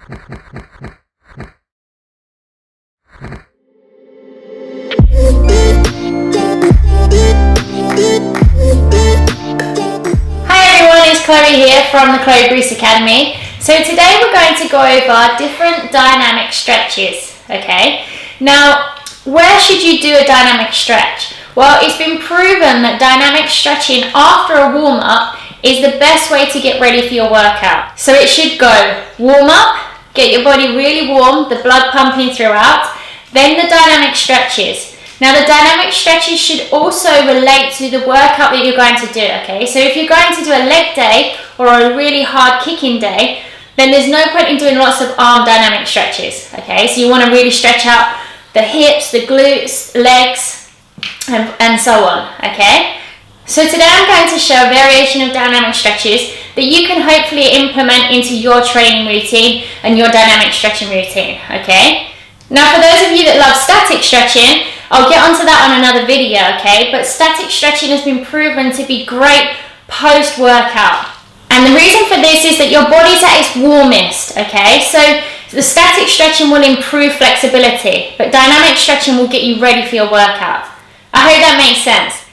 Chloe here from the Chloe Bruce Academy. So today we're going to go over different dynamic stretches, okay? Now, where should you do a dynamic stretch? Well, it's been proven that dynamic stretching after a warm-up is the best way to get ready for your workout. So it should go warm up, get your body really warm, the blood pumping throughout, then the dynamic stretches. Now the dynamic stretches should also relate to the workout that you're going to do, okay? So if you're going to do a leg day or a really hard kicking day, then there's no point in doing lots of arm dynamic stretches, okay? So you want to really stretch out the hips, the glutes, legs, and so on, okay? So today I'm going to show a variation of dynamic stretches that you can hopefully implement into your training routine and your dynamic stretching routine, okay? Now for those of you that love static stretching, I'll get onto that on another video, okay? But static stretching has been proven to be great post-workout. And the reason for this is that your body's at its warmest, okay? So the static stretching will improve flexibility, but dynamic stretching will get you ready for your workout. I hope that makes sense.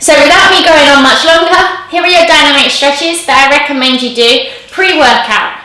So without me going on much longer, here are your dynamic stretches that I recommend you do pre-workout.